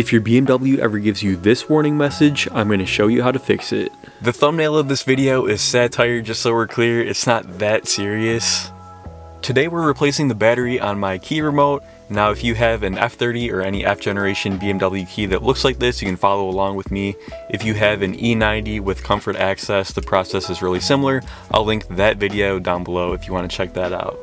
If your BMW ever gives you this warning message, I'm going to show you how to fix it. The thumbnail of this video is satire, just so we're clear, it's not that serious. Today we're replacing the battery on my key remote. Now if you have an F30 or any F generation BMW key that looks like this, you can follow along with me. If you have an E90 with comfort access, the process is really similar. I'll link that video down below if you want to check that out.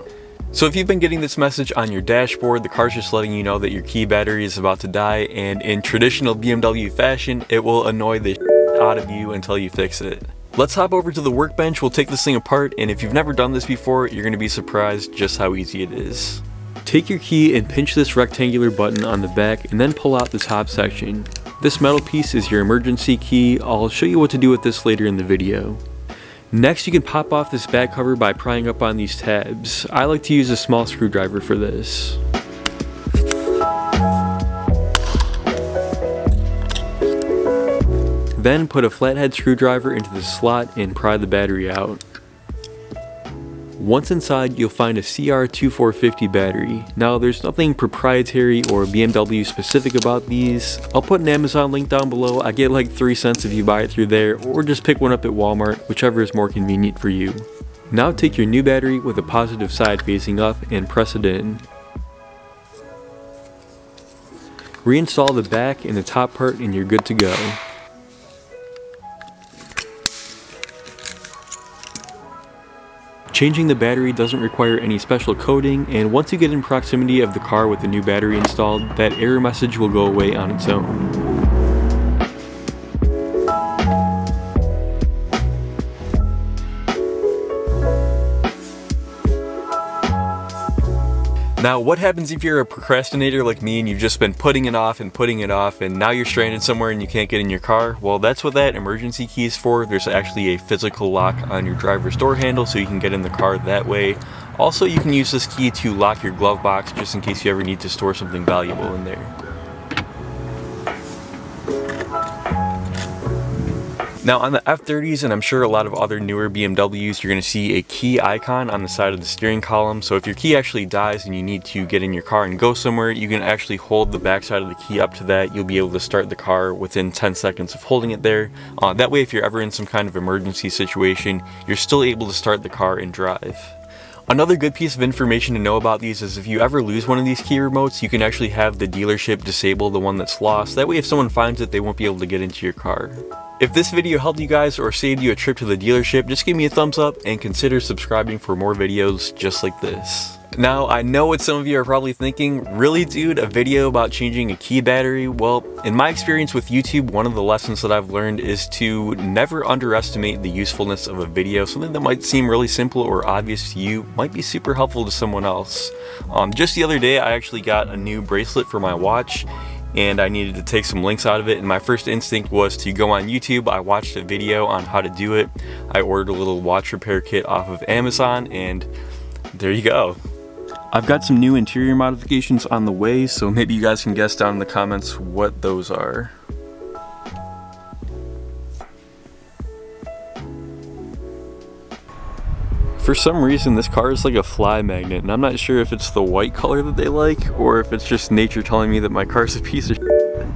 So if you've been getting this message on your dashboard, the car's just letting you know that your key battery is about to die, and in traditional BMW fashion, it will annoy the shit out of you until you fix it. Let's hop over to the workbench, we'll take this thing apart, and if you've never done this before, you're going to be surprised just how easy it is. Take your key and pinch this rectangular button on the back and then pull out the top section. This metal piece is your emergency key. I'll show you what to do with this later in the video. Next, you can pop off this back cover by prying up on these tabs. I like to use a small screwdriver for this. Then put a flathead screwdriver into the slot and pry the battery out. Once inside, you'll find a CR2450 battery. Now there's nothing proprietary or BMW specific about these. I'll put an Amazon link down below. I get like 3 cents if you buy it through there, or just pick one up at Walmart, whichever is more convenient for you. Now take your new battery with the positive side facing up and press it in. Reinstall the back and the top part and you're good to go. Changing the battery doesn't require any special coating, and once you get in proximity of the car with the new battery installed, that error message will go away on its own. Now, what happens if you're a procrastinator like me and you've just been putting it off and now you're stranded somewhere and you can't get in your car? Well, that's what that emergency key is for. There's actually a physical lock on your driver's door handle so you can get in the car that way. Also, you can use this key to lock your glove box just in case you ever need to store something valuable in there. Now on the F30s, and I'm sure a lot of other newer BMWs, you're going to see a key icon on the side of the steering column. So if your key actually dies and you need to get in your car and go somewhere, you can actually hold the back side of the key up to that. You'll be able to start the car within 10 seconds of holding it there. That way, if you're ever in some kind of emergency situation, you're still able to start the car and drive. Another good piece of information to know about these is if you ever lose one of these key remotes, you can actually have the dealership disable the one that's lost. That way if someone finds it, they won't be able to get into your car. If this video helped you guys or saved you a trip to the dealership, just give me a thumbs up and consider subscribing for more videos just like this. Now, I know what some of you are probably thinking, really dude, a video about changing a key battery? Well, in my experience with YouTube, one of the lessons that I've learned is to never underestimate the usefulness of a video. Something that might seem really simple or obvious to you might be super helpful to someone else. Just the other day, I actually got a new bracelet for my watch, and I needed to take some links out of it, and my first instinct was to go on YouTube. I watched a video on how to do it. I ordered a little watch repair kit off of Amazon, and there you go. I've got some new interior modifications on the way, so maybe you guys can guess down in the comments what those are. For some reason, this car is like a fly magnet, and I'm not sure if it's the white color that they like, or if it's just nature telling me that my car's a piece of shit.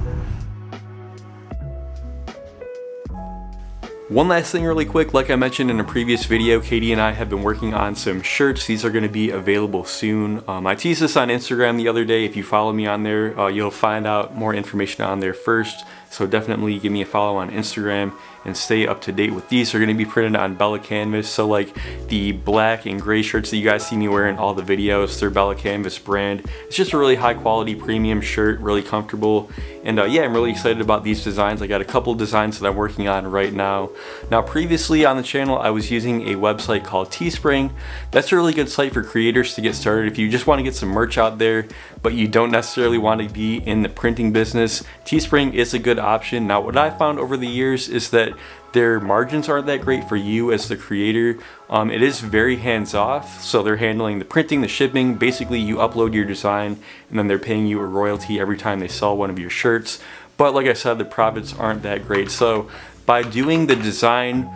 One last thing really quick, like I mentioned in a previous video, Katie and I have been working on some shirts. These are going to be available soon. I teased this on Instagram the other day. If you follow me on there, you'll find out more information on there first. So definitely give me a follow on Instagram and stay up to date with these. They're going to be printed on Bella Canvas. So like the black and gray shirts that you guys see me wearing in all the videos, they're Bella Canvas brand. It's just a really high quality premium shirt, really comfortable. And yeah, I'm really excited about these designs. I got a couple designs that I'm working on right now. Now previously on the channel, I was using a website called Teespring. That's a really good site for creators to get started. If you just want to get some merch out there, but you don't necessarily want to be in the printing business, Teespring is a good option. Now what I found over the years is that their margins aren't that great for you as the creator. It is very hands-off, so they're handling the printing, the shipping. Basically you upload your design and then they're paying you a royalty every time they sell one of your shirts. But like I said, the profits aren't that great. So by doing the design,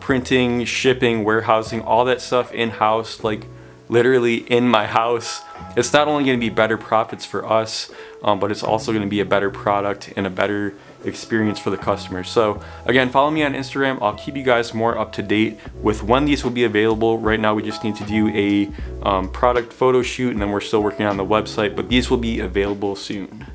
printing, shipping, warehousing, all that stuff in-house, like literally in my house. It's not only going to be better profits for us, but it's also going to be a better product and a better experience for the customer. So again, follow me on Instagram. I'll keep you guys more up to date with when these will be available. Right now we just need to do a product photo shoot, and then we're still working on the website, but these will be available soon.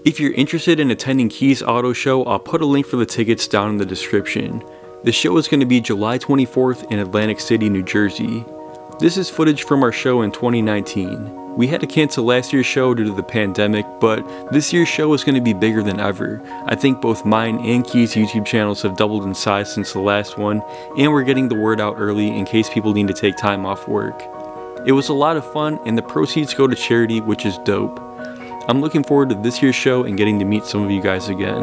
If you're interested in attending Key's Auto Show, I'll put a link for the tickets down in the description. The show is going to be July 24th in Atlantic City, New Jersey. This is footage from our show in 2019. We had to cancel last year's show due to the pandemic, but this year's show is going to be bigger than ever. I think both mine and Key's YouTube channels have doubled in size since the last one, and we're getting the word out early in case people need to take time off work. It was a lot of fun, and the proceeds go to charity, which is dope. I'm looking forward to this year's show and getting to meet some of you guys again.